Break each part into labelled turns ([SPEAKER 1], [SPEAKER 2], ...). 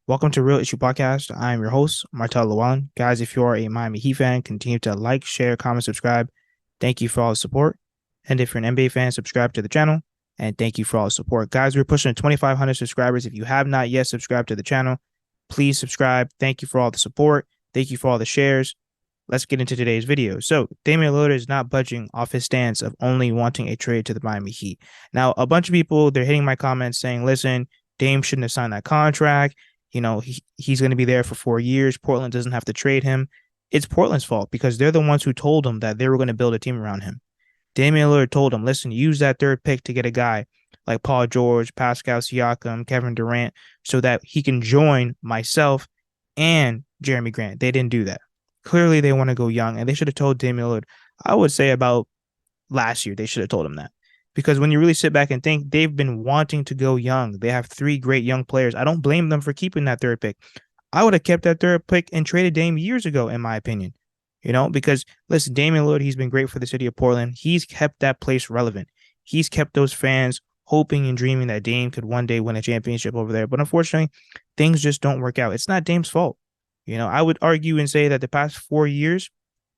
[SPEAKER 1] Welcome to Real Issue Podcast. I am your host, Martel Llewellyn. Guys, if you are a Miami Heat fan, continue to like, share, comment, subscribe. Thank you for all the support. And if you're an NBA fan, subscribe to the channel. And thank you for all the support. Guys, we're pushing 2,500 subscribers. If you have not yet subscribed to the channel, please subscribe. Thank you for all the support. Thank you for all the shares. Let's get into today's video. So, Damian Lillard is not budging off his stance of only wanting a trade to the Miami Heat. Now, a bunch of people, they're hitting my comments saying, listen, Dame shouldn't have signed that contract. You know, he's going to be there for 4 years. Portland doesn't have to trade him. It's Portland's fault because they're the ones who told him that they were going to build a team around him. Damian Lillard told him, listen, use that third pick to get a guy like Paul George, Pascal Siakam, Kevin Durant, so that he can join myself and Jeremy Grant. They didn't do that. Clearly, they want to go young, and they should have told Damian Lillard, I would say about last year, they should have told him that. Because when you really sit back and think, they've been wanting to go young. They have 3 great young players. I don't blame them for keeping that third pick. I would have kept that third pick and traded Dame years ago, in my opinion. You know, because listen, Damian Lillard, he's been great for the city of Portland. He's kept that place relevant. He's kept those fans hoping and dreaming that Dame could one day win a championship over there. But unfortunately, things just don't work out. It's not Dame's fault. You know, I would argue and say that the past 4 years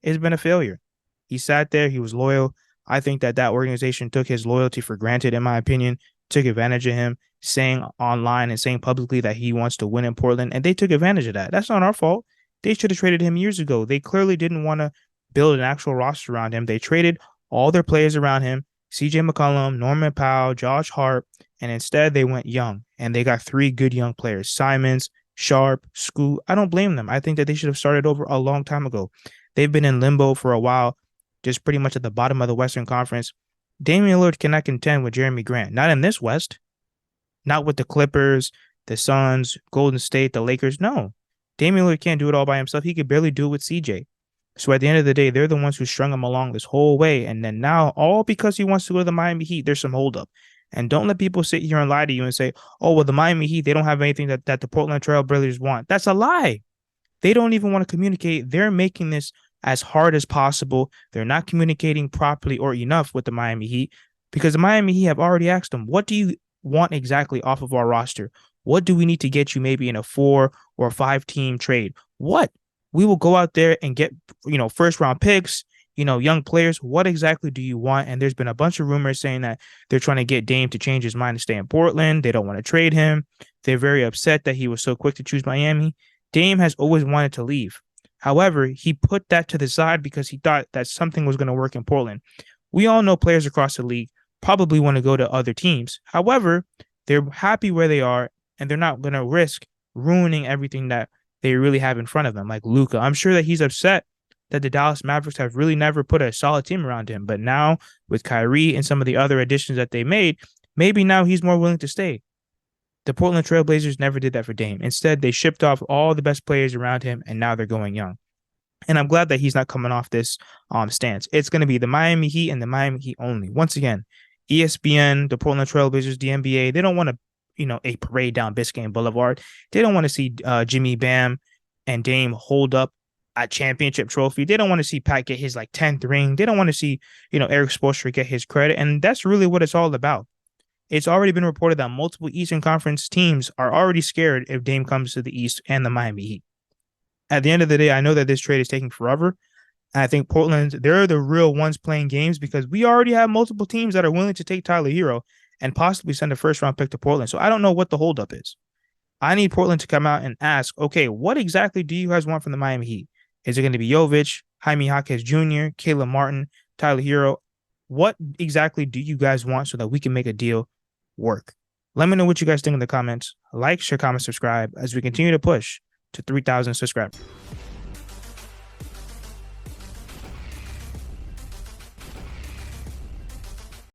[SPEAKER 1] has been a failure. He sat there. He was loyal. I think that organization took his loyalty for granted, in my opinion, took advantage of him, saying online and saying publicly that he wants to win in Portland, and they took advantage of that. That's not our fault. They should have traded him years ago. They clearly didn't want to build an actual roster around him. They traded all their players around him, CJ McCollum, Norman Powell, Josh Hart, and instead they went young, and they got 3 good young players, Simons, Sharp, Scoot. I don't blame them. I think that they should have started over a long time ago. They've been in limbo for a while, just pretty much at the bottom of the Western Conference. Damian Lillard cannot contend with Jeremy Grant. Not in this West. Not with the Clippers, the Suns, Golden State, the Lakers. No. Damian Lillard can't do it all by himself. He could barely do it with CJ. So at the end of the day, they're the ones who strung him along this whole way. And then now, all because he wants to go to the Miami Heat, there's some holdup. And don't let people sit here and lie to you and say, oh, well, the Miami Heat, they don't have anything that the Portland Trail Blazers want. That's a lie. They don't even want to communicate. They're making this as hard as possible. They're not communicating properly or enough with the Miami Heat because the Miami Heat have already asked them, what do you want exactly off of our roster? What do we need to get you maybe in a 4 or 5 team trade? What? We will go out there and get, first round picks, young players. What exactly do you want? And there's been a bunch of rumors saying that they're trying to get Dame to change his mind to stay in Portland. They don't want to trade him. They're very upset that he was so quick to choose Miami. Dame has always wanted to leave. However, he put that to the side because he thought that something was going to work in Portland. We all know players across the league probably want to go to other teams. However, they're happy where they are, and they're not going to risk ruining everything that they really have in front of them, like Luka. I'm sure that he's upset that the Dallas Mavericks have really never put a solid team around him. But now, with Kyrie and some of the other additions that they made, maybe now he's more willing to stay. The Portland Trail Blazers never did that for Dame. Instead, they shipped off all the best players around him, and now they're going young. And I'm glad that he's not coming off this stance. It's going to be the Miami Heat and the Miami Heat only. Once again, ESPN, the Portland Trail Blazers, the NBA, they don't want to, a parade down Biscayne Boulevard. They don't want to see Jimmy Bam and Dame hold up a championship trophy. They don't want to see Pat get his 10th ring. They don't want to see, Eric Spoelstra get his credit. And that's really what it's all about. It's already been reported that multiple Eastern Conference teams are already scared if Dame comes to the East and the Miami Heat. At the end of the day, I know that this trade is taking forever. And I think Portland, they're the real ones playing games because we already have multiple teams that are willing to take Tyler Hero and possibly send a first-round pick to Portland. So I don't know what the holdup is. I need Portland to come out and ask, okay, what exactly do you guys want from the Miami Heat? Is it going to be Jovic, Jaime Jaquez Jr., Caleb Martin, Tyler Hero? What exactly do you guys want so that we can make a deal work? Let me know what you guys think in the comments. Like, share, comment, subscribe as we continue to push to 3,000 subscribers.